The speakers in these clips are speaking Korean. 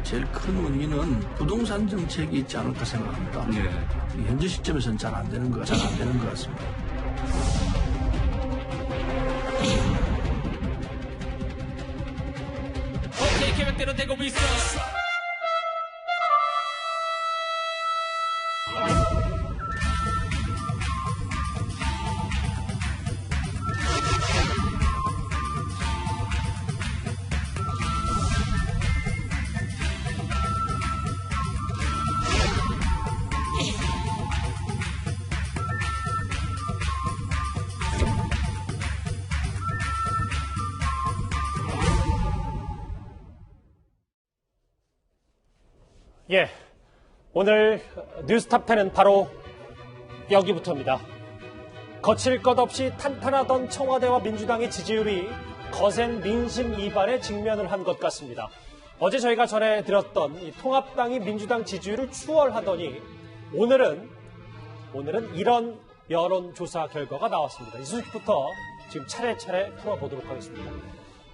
제일 큰 원인은 부동산 정책이 있지 않을까 생각합니다. 예. 현재 시점에서는 잘 안 되는 것 같습니다. 오케이, 계획대로 되고 있어. 예, 오늘 뉴스탑10은 바로 여기부터입니다. 거칠 것 없이 탄탄하던 청와대와 민주당의 지지율이 거센 민심 이반에 직면을 한 것 같습니다. 어제 저희가 전해드렸던 이 통합당이 민주당 지지율을 추월하더니 오늘은 이런 여론조사 결과가 나왔습니다. 이 소식부터 지금 차례차례 풀어보도록 하겠습니다.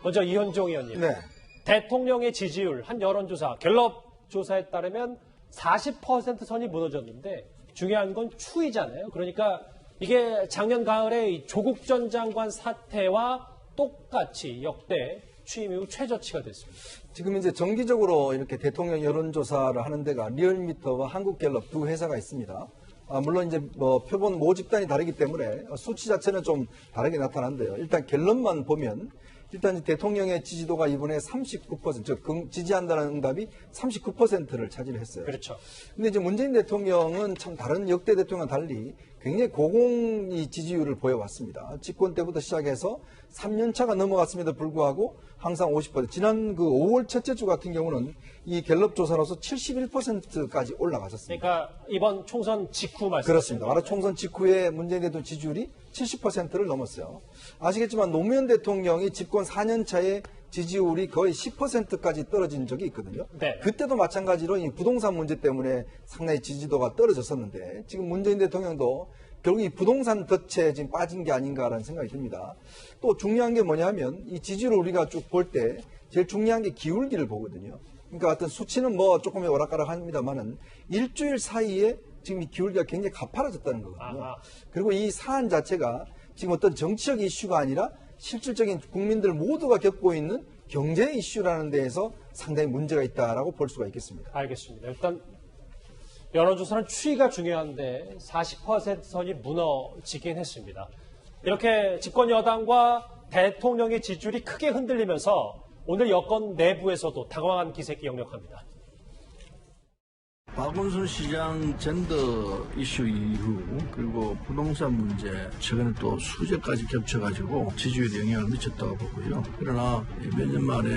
먼저 이현종 의원님. 네. 대통령의 지지율 한 여론조사 갤럽 조사에 따르면 40% 선이 무너졌는데 중요한 건 추이잖아요. 그러니까 이게 작년 가을에 조국 전 장관 사태와 똑같이 역대 취임 이후 최저치가 됐습니다. 지금 이제 정기적으로 이렇게 대통령 여론조사를 하는 데가 리얼미터와 한국갤럽 두 회사가 있습니다. 물론 이제 표본 모집단이 다르기 때문에 수치 자체는 좀 다르게 나타난데요. 일단 갤럽만 보면 일단 대통령의 지지도가 이번에 39%, 즉 지지한다는 응답이 39%를 차지했어요. 그렇죠. 근데 이제 문재인 대통령은 참 다른 역대 대통령과 달리 굉장히 고공이 지지율을 보여왔습니다. 집권 때부터 시작해서 3년 차가 넘어갔음에도 불구하고 항상 50%. 지난 그 5월 첫째 주 같은 경우는 이 갤럽 조사로서 71%까지 올라갔었습니다. 그러니까 이번 총선 직후 말씀. 그렇습니다. 바로 총선 직후에 문재인 대통령 지지율이 70%를 넘었어요. 아시겠지만 노무현 대통령이 집권 4년 차에 지지율이 거의 10%까지 떨어진 적이 있거든요. 네. 그때도 마찬가지로 이 부동산 문제 때문에 상당히 지지도가 떨어졌었는데 지금 문재인 대통령도 결국 이 부동산 덫에 지금 빠진 게 아닌가라는 생각이 듭니다. 또 중요한 게 뭐냐면 이 지지를 우리가 쭉 볼 때 제일 중요한 게 기울기를 보거든요. 그러니까 어떤 수치는 뭐 조금 오락가락 합니다만은 일주일 사이에 지금 이 기울기가 굉장히 가파라졌다는 거거든요. 아하. 그리고 이 사안 자체가 지금 어떤 정치적 이슈가 아니라 실질적인 국민들 모두가 겪고 있는 경제 이슈라는 데에서 상당히 문제가 있다라고 볼 수가 있겠습니다. 알겠습니다. 일단 여론조사는 추이가 중요한데 40% 선이 무너지긴 했습니다. 이렇게 집권 여당과 대통령의 지지율이 크게 흔들리면서 오늘 여권 내부에서도 당황한 기색이 역력합니다. 박원순 시장 젠더 이슈 이후 그리고 부동산 문제 최근에 또 수재까지 겹쳐가지고 지지율에 영향을 미쳤다고 보고요. 그러나 몇 년 만에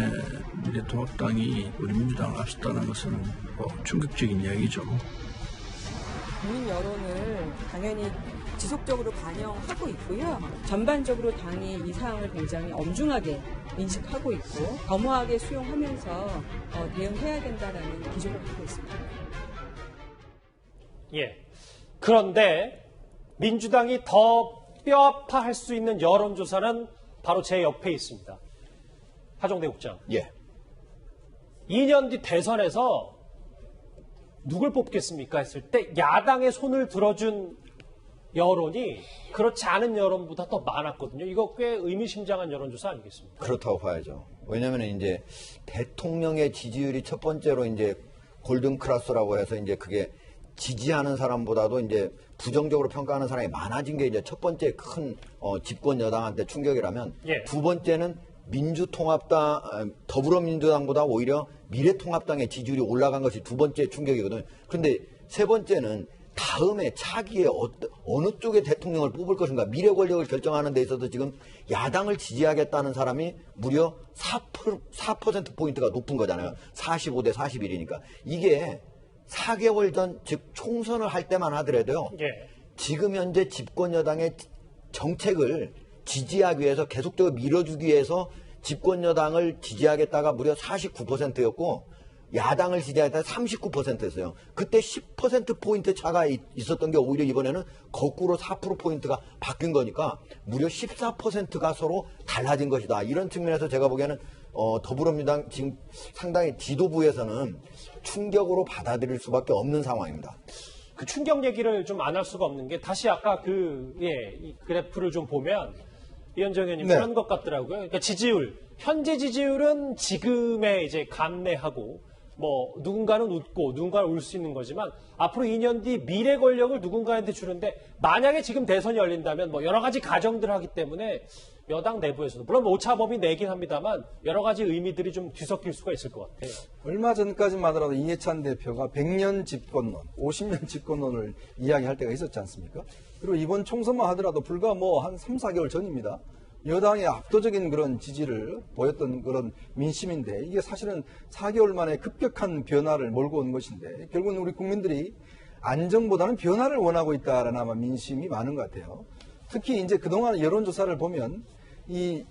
미래통합당이 우리 민주당을 앞섰다는 것은 충격적인 이야기죠. 국민 여론을 당연히 지속적으로 반영하고 있고요. 전반적으로 당이 이 사항을 굉장히 엄중하게 인식하고 있고 겸허하게 수용하면서 대응해야 된다는 기조를 갖고 있습니다. 예. 그런데 민주당이 더 뼈아파할 수 있는 여론조사는 바로 제 옆에 있습니다. 하정대 국장. 예. 2년 뒤 대선에서 누굴 뽑겠습니까 했을 때 야당의 손을 들어준 여론이 그렇지 않은 여론보다 더 많았거든요. 이거 꽤 의미심장한 여론조사 아니겠습니까? 그렇다고 봐야죠. 왜냐하면 이제 대통령의 지지율이 첫 번째로 이제 골든 클래스라고 해서 이제 그게 지지하는 사람보다도 이제 부정적으로 평가하는 사람이 많아진 게 이제 첫 번째 큰 집권 여당한테 충격이라면 예. 두 번째는 민주통합당, 더불어민주당보다 오히려 미래통합당의 지지율이 올라간 것이 두 번째 충격이거든요. 그런데 세 번째는 다음에 차기에 어느 쪽의 대통령을 뽑을 것인가 미래 권력을 결정하는 데 있어서 지금 야당을 지지하겠다는 사람이 무려 4%포인트가 높은 거잖아요. 45대 41이니까. 이게 4개월 전, 즉 총선을 할 때만 하더라도요. 예. 지금 현재 집권 여당의 정책을 지지하기 위해서 계속적으로 밀어주기 위해서 집권 여당을 지지하겠다가 무려 49%였고 야당을 지지하겠다가 39%였어요. 그때 10%포인트 차가 있었던 게 오히려 이번에는 거꾸로 4%포인트가 바뀐 거니까 무려 14%가 서로 달라진 것이다. 이런 측면에서 제가 보기에는 더불어민주당 지금 상당히 지도부에서는 충격으로 받아들일 수밖에 없는 상황입니다. 그 충격 얘기를 좀 안 할 수가 없는 게 다시 아까 이 그래프를 좀 보면 이현정 의원님 네. 그런 것 같더라고요. 그러니까 지지율, 현재 지지율은 지금에 이제 감내하고 뭐 누군가는 웃고 누군가는 울 수 있는 거지만 앞으로 2년 뒤 미래 권력을 누군가한테 주는데 만약에 지금 대선이 열린다면 뭐 여러 가지 가정들을 하기 때문에 여당 내부에서도 물론 오차범위 내긴 합니다만 여러 가지 의미들이 좀 뒤섞일 수가 있을 것 같아요. 얼마 전까지만 하더라도 이해찬 대표가 100년 집권론, 50년 집권론을 이야기할 때가 있었지 않습니까? 그리고 이번 총선만 하더라도 불과 뭐 한 3, 4개월 전입니다. 여당의 압도적인 그런 지지를 보였던 그런 민심인데 이게 사실은 4개월 만에 급격한 변화를 몰고 온 것인데 결국은 우리 국민들이 안정보다는 변화를 원하고 있다라는 아마 민심이 많은 것 같아요. 특히 이제 그동안 여론조사를 보면 이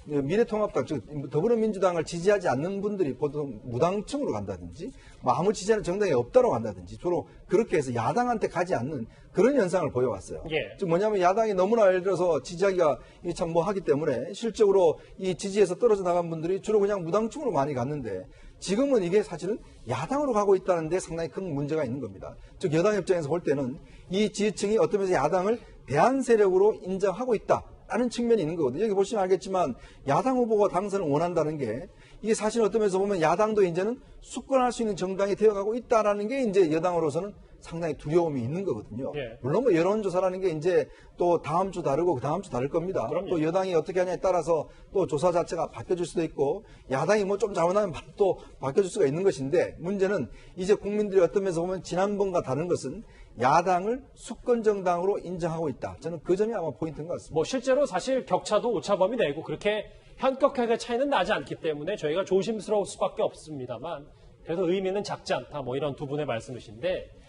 미래통합당, 즉 더불어민주당을 지지하지 않는 분들이 보통 무당층으로 간다든지 뭐 아무 지지하는 정당이 없다고 간다든지 주로 그렇게 해서 야당한테 가지 않는 그런 현상을 보여왔어요. 예. 즉 뭐냐면 야당이 너무나 예를 들어서 지지하기가 참 뭐 하기 때문에 실적으로 이 지지에서 떨어져 나간 분들이 주로 그냥 무당층으로 많이 갔는데 지금은 이게 사실은 야당으로 가고 있다는 데 상당히 큰 문제가 있는 겁니다. 즉 여당 입장에서 볼 때는 이 지지층이 어떤 면에서 야당을 대안 세력으로 인정하고 있다. 라는 측면이 있는 거거든요. 여기 보시면 알겠지만 야당 후보가 당선을 원한다는 게 이게 사실 어떤 면에서 보면 야당도 이제는 수권할 수 있는 정당이 되어가고 있다라는 게 이제 여당으로서는 상당히 두려움이 있는 거거든요. 예. 물론 뭐 여론조사라는 게 이제 또 다음 주 다르고 그 다음 주 다를 겁니다. 그럼요. 또 여당이 어떻게 하냐에 따라서 또 조사 자체가 바뀌어질 수도 있고 야당이 뭐 좀 잘못하면 바로 또 바뀌어질 수가 있는 것인데 문제는 이제 국민들이 어떤 면에서 보면 지난번과 다른 것은 야당을 수권 정당으로 인정하고 있다. 저는 그 점이 아마 포인트인 것 같습니다. 뭐 실제로 사실 격차도 오차범위 내고 그렇게 현격하게 차이는 나지 않기 때문에 저희가 조심스러울 수밖에 없습니다만 그래도 의미는 작지 않다. 뭐 이런 두 분의 말씀이신데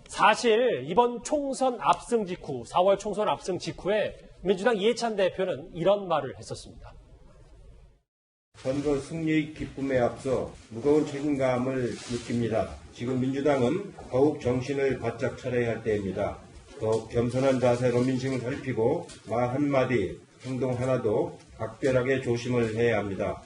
사실 이번 총선 압승 직후 4월 총선 압승 직후에 민주당 이해찬 대표는 이런 말을 했었습니다. 선거 승리의 기쁨에 앞서 무거운 책임감을 느낍니다. 지금 민주당은 더욱 정신을 바짝 차려야 할 때입니다. 더욱 겸손한 자세로 민심을 살피고 말 한마디, 행동 하나도 각별하게 조심을 해야 합니다.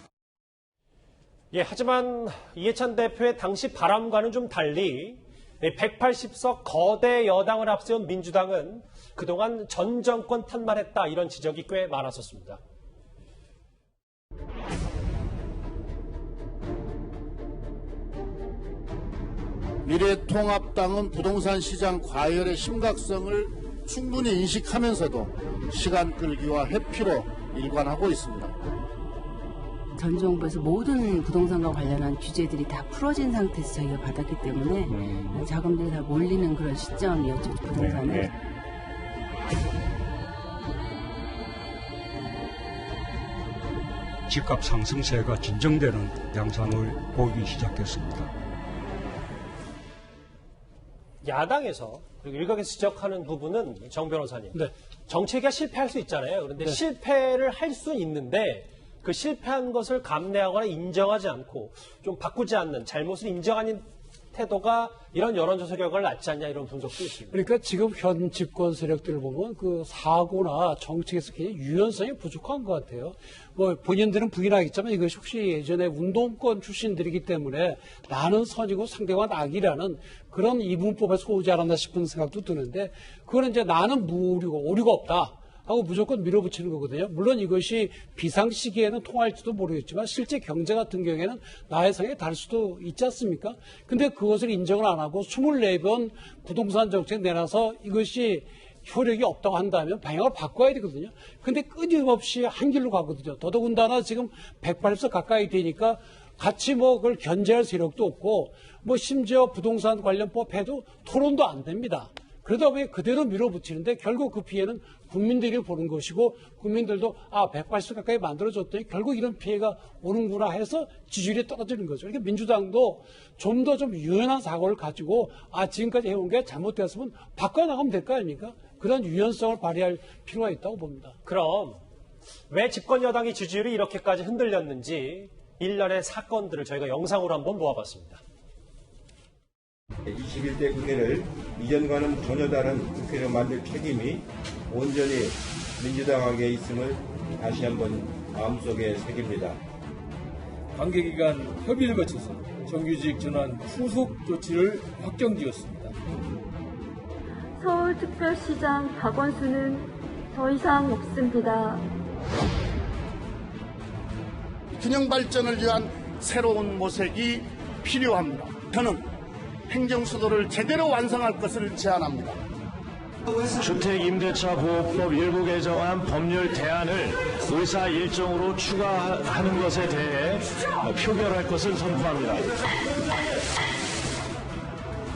예, 하지만 이해찬 대표의 당시 바람과는 좀 달리 180석 거대 여당을 앞세운 민주당은 그동안 전 정권 탄말했다 이런 지적이 꽤 많았었습니다. 미래통합당은 부동산 시장 과열의 심각성을 충분히 인식하면서도 시간 끌기와 회피로 일관하고 있습니다. 전 정부에서 모든 부동산과 관련한 규제들이 다 풀어진 상태에서 저희가 받았기 때문에 자금들이 다 몰리는 그런 시점이었죠, 부동산은. 집값 상승세가 진정되는 양상을 보이기 시작했습니다. 야당에서 그리고 일각에서 지적하는 부분은 정 변호사님, 정책이 실패할 수 있잖아요. 그런데 실패를 할 수 있는데 그 실패한 것을 감내하거나 인정하지 않고 좀 바꾸지 않는 잘못을 인정하는 태도가 이런 여론조사 결과를 낳지 않냐 이런 분석도 있습니다. 그러니까 지금 현 집권 세력들을 보면 그 사고나 정책에서 굉장히 유연성이 부족한 것 같아요. 뭐 본인들은 부인하겠지만 이것이 혹시 예전에 운동권 출신들이기 때문에 나는 선이고 상대가 악이라는 그런 이분법에서 오지 않았나 싶은 생각도 드는데 그거는 이제 나는 무오류고 오류가 없다. 하고 무조건 밀어붙이는 거거든요. 물론 이것이 비상시기에는 통할지도 모르겠지만 실제 경제 같은 경우에는 나의 성에 달 수도 있지 않습니까? 근데 그것을 인정을 안 하고 24번 부동산 정책 내놔서 이것이 효력이 없다고 한다면 방향을 바꿔야 되거든요. 근데 끊임없이 한 길로 가거든요. 더더군다나 지금 180석 가까이 되니까 같이 뭐 그걸 견제할 세력도 없고 뭐 심지어 부동산 관련법 해도 토론도 안 됩니다. 그러다 보니 그대로 밀어붙이는데 결국 그 피해는 국민들이 보는 것이고 국민들도 180석 가까이 만들어졌더니 결국 이런 피해가 오는구나 해서 지지율이 떨어지는 거죠. 그러니까 민주당도 좀 더 좀 유연한 사고를 가지고 지금까지 해온 게 잘못됐으면 바꿔나가면 될 거 아닙니까? 그런 유연성을 발휘할 필요가 있다고 봅니다. 그럼 왜 집권 여당의 지지율이 이렇게까지 흔들렸는지 일련의 사건들을 저희가 영상으로 한번 모아봤습니다. 21대 국회를 이전과는 전혀 다른 국회로 만들 책임이 온전히 민주당에게 있음을 다시 한번 마음속에 새깁니다. 관계기관 협의를 거쳐서 정규직 전환 후속 조치를 확정지었습니다. 서울특별시장 박원순은 더 이상 없습니다. 균형 발전을 위한 새로운 모색이 필요합니다. 저는 행정수도를 제대로 완성할 것을 제안합니다. 주택임대차보호법 일부 개정안 법률 대안을 의사 일정으로 추가하는 것에 대해 표결할 것을 선포합니다.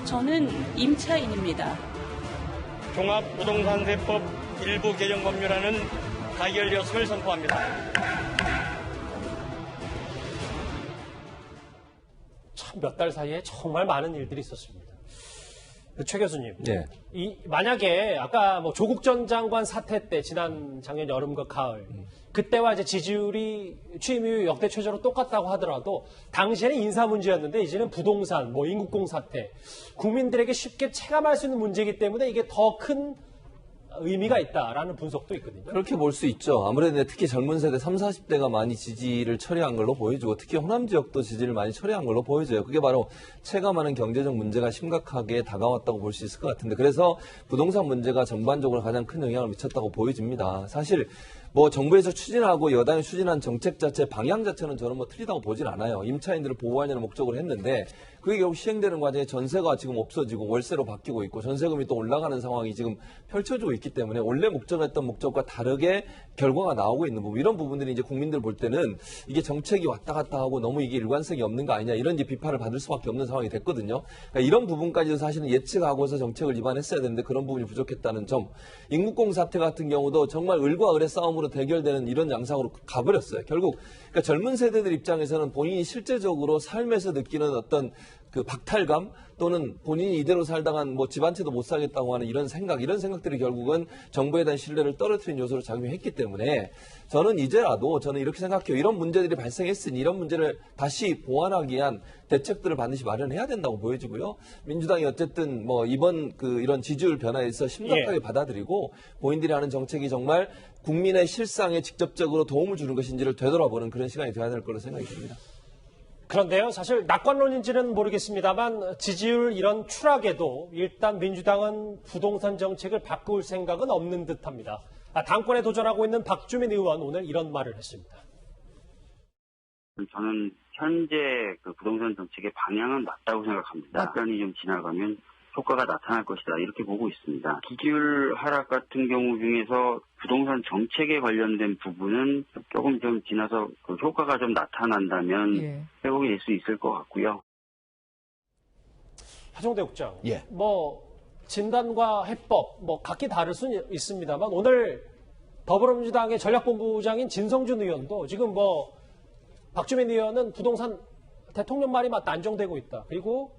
저는 임차인입니다. 종합부동산세법 일부 개정 법률안은 가결되었음을 선포합니다. 참 몇 달 사이에 정말 많은 일들이 있었습니다. 최 교수님, 네. 만약에 아까 뭐 조국 전 장관 사태 때 지난 작년 여름과 가을 그때와 이제 지지율이 취임 이후 역대 최저로 똑같다고 하더라도 당시에는 인사 문제였는데 이제는 부동산, 뭐 인국공 사태 국민들에게 쉽게 체감할 수 있는 문제이기 때문에 이게 더 큰 의미가 있다라는 분석도 있거든요. 그렇게 볼 수 있죠. 아무래도 특히 젊은 세대 30, 40대가 많이 지지를 처리한 걸로 보여지고 특히 호남 지역도 지지를 많이 처리한 걸로 보여져요. 그게 바로 체감하는 경제적 문제가 심각하게 다가왔다고 볼 수 있을 것 같은데 그래서 부동산 문제가 전반적으로 가장 큰 영향을 미쳤다고 보여집니다. 사실 뭐 정부에서 추진하고 여당이 추진한 정책 자체 방향 자체는 저는 뭐 틀리다고 보진 않아요. 임차인들을 보호하려는 목적으로 했는데 그게 결국 시행되는 과정에 전세가 지금 없어지고 월세로 바뀌고 있고 전세금이 또 올라가는 상황이 지금 펼쳐지고 있기 때문에 원래 목적했던 목적과 다르게 결과가 나오고 있는 부분 이런 부분들이 이제 국민들 볼 때는 이게 정책이 왔다 갔다 하고 너무 이게 일관성이 없는 거 아니냐 이런 이제 비판을 받을 수밖에 없는 상황이 됐거든요. 그러니까 이런 부분까지도 사실은 예측하고서 정책을 위반했어야 되는데 그런 부분이 부족했다는 점. 인국공 사태 같은 경우도 정말 을과 을의 싸움으로 대결되는 이런 양상으로 가버렸어요. 결국 그러니까 젊은 세대들 입장에서는 본인이 실제적으로 삶에서 느끼는 어떤 그 박탈감 또는 본인이 이대로 살다간 뭐 집 한 채도 못 사겠다고 하는 이런 생각들이 결국은 정부에 대한 신뢰를 떨어뜨린 요소로 작용했기 때문에 저는 이제라도 저는 이렇게 생각해요. 이런 문제들이 발생했으니 이런 문제를 다시 보완하기 위한 대책들을 반드시 마련해야 된다고 보여지고요. 민주당이 어쨌든 뭐 이번 이런 지지율 변화에 있어 심각하게 받아들이고 본인들이 하는 정책이 정말 국민의 실상에 직접적으로 도움을 주는 것인지를 되돌아보는 그런 시간이 되어야 될 거로 생각이 듭니다. 그런데요, 사실 낙관론인지는 모르겠습니다만 지지율 이런 추락에도 일단 민주당은 부동산 정책을 바꿀 생각은 없는 듯합니다. 당권에 도전하고 있는 박주민 의원 오늘 이런 말을 했습니다. 저는 현재 그 부동산 정책의 방향은 맞다고 생각합니다. 시간이 좀 지나가면 효과가 나타날 것이다 이렇게 보고 있습니다. 지지율 하락 같은 경우 중에서 부동산 정책에 관련된 부분은 조금 좀 지나서 그 효과가 좀 나타난다면 회복이 될 수 있을 것 같고요. 하정대 국장, 예. 뭐 진단과 해법 뭐 각기 다를 수는 있습니다만 오늘 더불어민주당의 전략본부장인 진성준 의원도 지금 뭐 박주민 의원은 부동산 대통령 말이 맞다 안정되고 있다. 그리고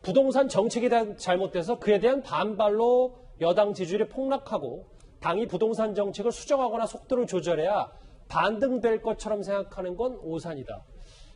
부동산 정책이 잘못돼서 그에 대한 반발로 여당 지지율이 폭락하고 당이 부동산 정책을 수정하거나 속도를 조절해야 반등될 것처럼 생각하는 건 오산이다.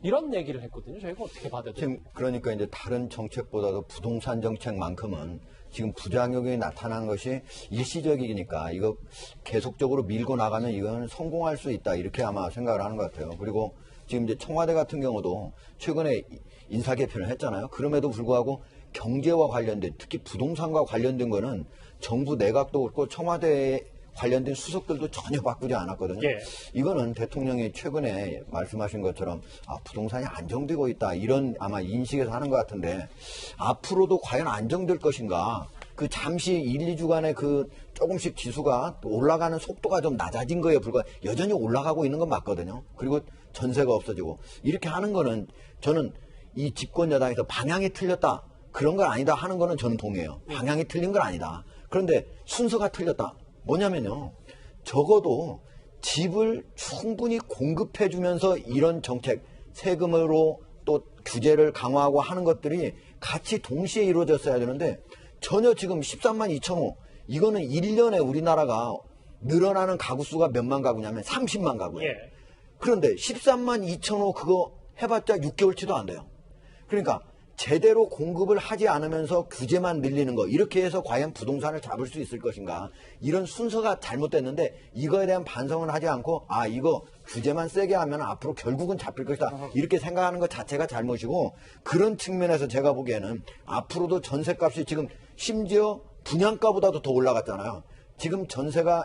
이런 얘기를 했거든요. 저희가 어떻게 받아들여요? 지금 그러니까 이제 다른 정책보다도 부동산 정책만큼은 지금 부작용이 나타난 것이 일시적이니까 이거 계속적으로 밀고 나가면 이거는 성공할 수 있다. 이렇게 아마 생각을 하는 것 같아요. 그리고 지금 이제 청와대 같은 경우도 최근에 인사 개편을 했잖아요. 그럼에도 불구하고 경제와 관련된 특히 부동산과 관련된 거는 정부 내각도 그렇고 청와대에 관련된 수석들도 전혀 바꾸지 않았거든요. 예. 이거는 대통령이 최근에 말씀하신 것처럼 부동산이 안정되고 있다 이런 아마 인식에서 하는 것 같은데 앞으로도 과연 안정될 것인가 그 잠시 1, 2주간의 그 조금씩 지수가 올라가는 속도가 좀 낮아진 거에 불과해 여전히 올라가고 있는 건 맞거든요. 그리고 전세가 없어지고 이렇게 하는 거는 저는 이 집권 여당에서 방향이 틀렸다 그런 건 아니다 하는 거는 저는 동의해요. 방향이 틀린 건 아니다. 그런데 순서가 틀렸다. 뭐냐면요. 적어도 집을 충분히 공급해 주면서 이런 정책, 세금으로 또 규제를 강화하고 하는 것들이 같이 동시에 이루어졌어야 되는데 전혀 지금 13만 2천호 이거는 1년에 우리나라가 늘어나는 가구 수가 몇만 가구냐면 30만 가구예요. 예. 그런데 13만 2천호 그거 해봤자 6개월치도 안 돼요. 그러니까 제대로 공급을 하지 않으면서 규제만 밀리는 거 이렇게 해서 과연 부동산을 잡을 수 있을 것인가 이런 순서가 잘못됐는데 이거에 대한 반성은 하지 않고 이거 규제만 세게 하면 앞으로 결국은 잡힐 것이다 이렇게 생각하는 것 자체가 잘못이고 그런 측면에서 제가 보기에는 앞으로도 전세값이 지금 심지어 분양가보다도 더 올라갔잖아요. 지금 전세가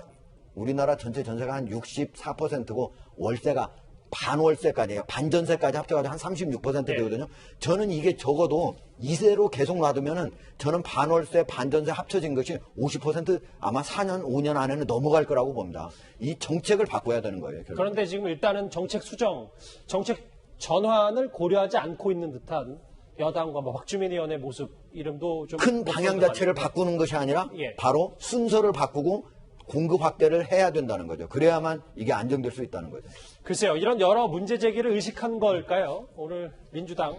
우리나라 전체 전세가 한 64%고 월세가 반월세까지예요. 반전세까지 합쳐가지고 한 36% 되거든요. 저는 이게 적어도 이세로 계속 놔두면은 저는 반월세, 반전세 합쳐진 것이 50% 아마 4년, 5년 안에는 넘어갈 거라고 봅니다. 이 정책을 바꿔야 되는 거예요. 결국. 그런데 지금 일단은 정책 수정, 정책 전환을 고려하지 않고 있는 듯한 여당과 박주민 의원의 모습 이름도 좀 큰 방향 자체를 바꾸는 것이 아니라 바로 순서를 바꾸고 공급 확대를 해야 된다는 거죠. 그래야만 이게 안정될 수 있다는 거죠. 글쎄요. 이런 여러 문제 제기를 의식한 걸까요? 오늘 민주당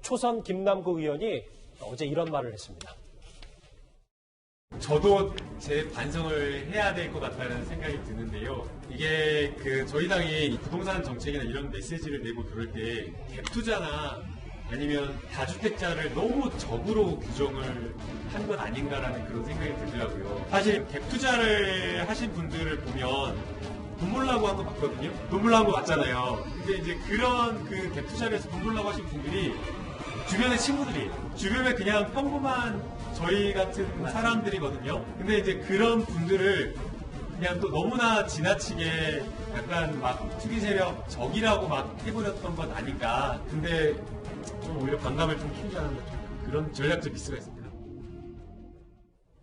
초선 김남국 의원이 어제 이런 말을 했습니다. 저도 제 반성을 해야 될 것 같다는 생각이 드는데요. 이게 저희 당이 부동산 정책이나 이런 메시지를 내고 그럴 때 갭투자나 아니면 다주택자를 너무 적으로 규정을 한 것 아닌가라는 그런 생각이 들더라고요. 사실 갭 투자를 하신 분들을 보면 돈 벌려고 한 거 맞거든요. 돈 벌려고 한 거 맞잖아요. 근데 이제 그런 갭 투자를 해서 돈 벌려고 하신 분들이 주변의 친구들이에요. 주변에 그냥 평범한 저희 같은 사람들이거든요. 근데 이제 그런 분들을 그냥 또 너무나 지나치게 약간 막 투기 세력 적이라고 막 해버렸던 것 아닌가. 근데 좀 오히려 반감을 좀 키우자는 그런 전략적 미스가 있습니다.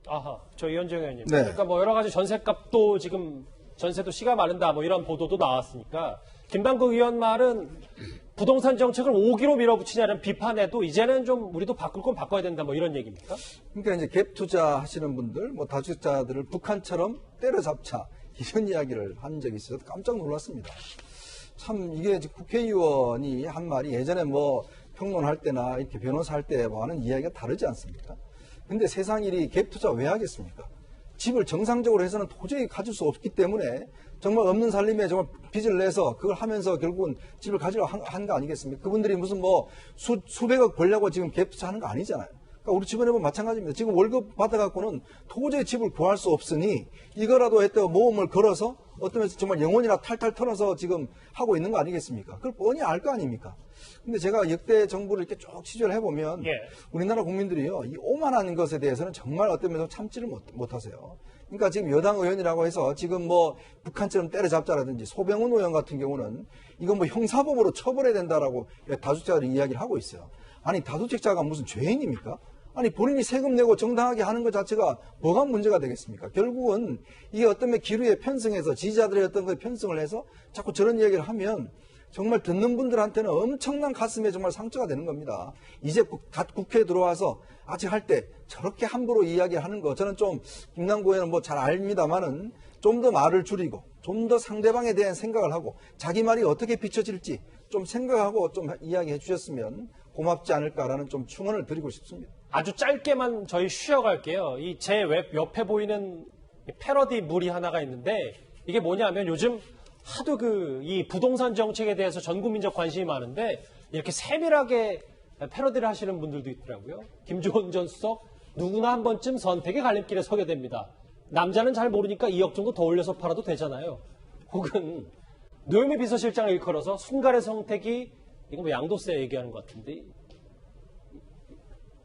아하, 저 이현정 의원님. 네. 그러니까 뭐 여러 가지 전세값도 지금 전세도 씨가 마른다 뭐 이런 보도도 나왔으니까 김남국 의원 말은 부동산 정책을 5기로 밀어붙이냐는 비판에도 이제는 좀 우리도 바꿀 건 바꿔야 된다 뭐 이런 얘기입니까? 그러니까 이제 갭 투자 하시는 분들, 뭐 다주택자들을 북한처럼 때려잡자 이런 이야기를 한 적이 있어서 깜짝 놀랐습니다. 참 이게 국회의원이 한 말이 예전에 뭐 평론할 때나 이렇게 변호사 할 때와는 이야기가 다르지 않습니까? 근데 세상 일이 갭 투자 왜 하겠습니까? 집을 정상적으로 해서는 도저히 가질 수 없기 때문에 정말 없는 살림에 정말 빚을 내서 그걸 하면서 결국은 집을 가지려고 한 거 아니겠습니까? 그분들이 무슨 뭐 수백억 벌려고 지금 갭 투자 하는 거 아니잖아요. 그러니까 우리 주변에 보면 마찬가지입니다. 지금 월급 받아갖고는 도저히 집을 구할 수 없으니 이거라도 했다가 모험을 걸어서 어떤 면에서 정말 영혼이나 탈탈 털어서 지금 하고 있는 거 아니겠습니까? 그걸 뻔히 알 거 아닙니까? 근데 제가 역대 정부를 이렇게 쭉 취재를 해보면 우리나라 국민들이요, 이 오만한 것에 대해서는 정말 어떤 면에서 참지를 못하세요. 그러니까 지금 여당 의원이라고 해서 지금 뭐 북한처럼 때려잡자라든지 소병훈 의원 같은 경우는 이건 뭐 형사범으로 처벌해야 된다라고 다주택자들이 이야기를 하고 있어요. 아니 다주택자가 무슨 죄인입니까? 아니 본인이 세금 내고 정당하게 하는 것 자체가 뭐가 문제가 되겠습니까? 결국은 이게 어떤 면 기류에 편승해서 지지자들의 어떤 그 편승을 해서 자꾸 저런 이야기를 하면 정말 듣는 분들한테는 엄청난 가슴에 정말 상처가 되는 겁니다. 이제 갓 국회에 들어와서 아직 할 때 저렇게 함부로 이야기하는 거 저는 좀 김남국 의원은 뭐 잘 압니다만은 좀 더 말을 줄이고 좀 더 상대방에 대한 생각을 하고 자기 말이 어떻게 비춰질지 좀 생각하고 좀 이야기해 주셨으면 고맙지 않을까라는 좀 충언을 드리고 싶습니다. 아주 짧게만 저희 쉬어갈게요. 이 제 옆에 보이는 패러디 물이 하나가 있는데 이게 뭐냐면 요즘 하도 이 부동산 정책에 대해서 전 국민적 관심이 많은데 이렇게 세밀하게 패러디를 하시는 분들도 있더라고요. 김조은 전 수석 누구나 한 번쯤 선택의 갈림길에 서게 됩니다. 남자는 잘 모르니까 2억 정도 더 올려서 팔아도 되잖아요. 혹은 노영민 비서실장을 일컬어서 순간의 선택이 이거 뭐 양도세 얘기하는 것 같은데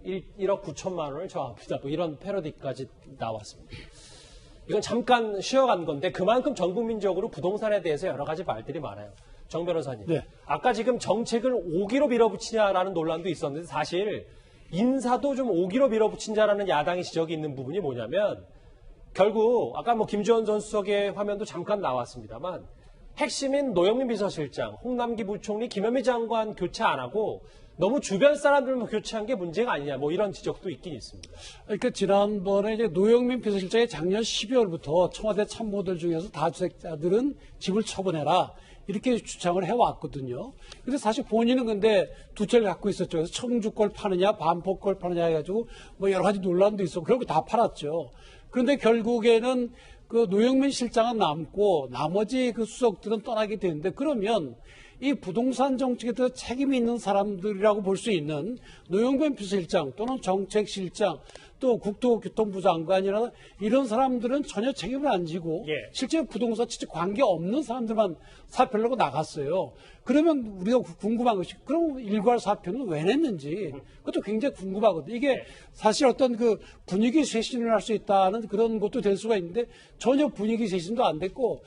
1억 9천만 원을 저항합니다. 뭐 이런 패러디까지 나왔습니다. 이건 잠깐 쉬어간 건데 그만큼 전 국민적으로 부동산에 대해서 여러 가지 말들이 많아요. 정 변호사님. 네. 아까 지금 정책을 5기로 밀어붙이냐라는 논란도 있었는데 사실 인사도 좀 5기로 밀어붙인자라는 야당의 지적이 있는 부분이 뭐냐면 결국 아까 뭐 김주원 전 수석의 화면도 잠깐 나왔습니다만 핵심인 노영민 비서실장, 홍남기 부총리, 김현미 장관 교체 안 하고 너무 주변 사람들만 교체한 게 문제가 아니냐 뭐 이런 지적도 있긴 있습니다. 그러니까 지난번에 이제 노영민 비서실장이 작년 12월부터 청와대 참모들 중에서 다주택자들은 집을 처분해라 이렇게 주장을 해왔거든요. 근데 사실 본인은 근데 두 채를 갖고 있었죠. 그래서 청주 걸 파느냐 반포 걸 파느냐 해가지고 뭐 여러 가지 논란도 있었고 결국 다 팔았죠. 그런데 결국에는 그 노영민 실장은 남고 나머지 그 수석들은 떠나게 되는데 그러면 이 부동산 정책에 더 책임이 있는 사람들이라고 볼 수 있는 노영변 비서실장 또는 정책실장 또 국토교통부 장관이나 이런 사람들은 전혀 책임을 안 지고 실제 부동산 진짜 관계 없는 사람들만 사표를 내고 나갔어요. 그러면 우리가 궁금한 것이 그럼 일괄 사표는 왜 냈는지 그것도 굉장히 궁금하거든요. 이게 사실 어떤 그 분위기 쇄신을 할 수 있다는 그런 것도 될 수가 있는데 전혀 분위기 쇄신도 안 됐고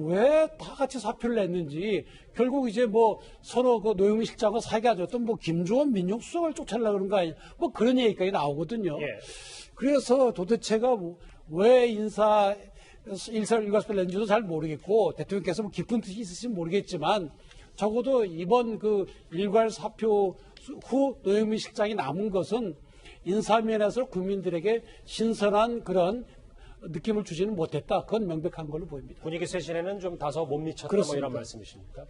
왜 다 같이 사표를 냈는지 결국 이제 뭐 서로 그 노영민 실장과 사이가 좋던 뭐 김조원 민정수석을 쫓아내려고 그런 거 아니냐 뭐 그런 얘기까지 나오거든요. 그래서 도대체가 왜 일괄사표를 낸지도 잘 모르겠고 대통령께서 뭐 깊은 뜻이 있으신지 모르겠지만 적어도 이번 그 일괄 사표 후 노영민 실장이 남은 것은 인사면에서 국민들에게 신선한 그런 느낌을 주지는 못했다. 그건 명백한 걸로 보입니다. 분위기 쇄신에는 좀 다소 못 미쳤다 뭐 이런 말씀이십니까?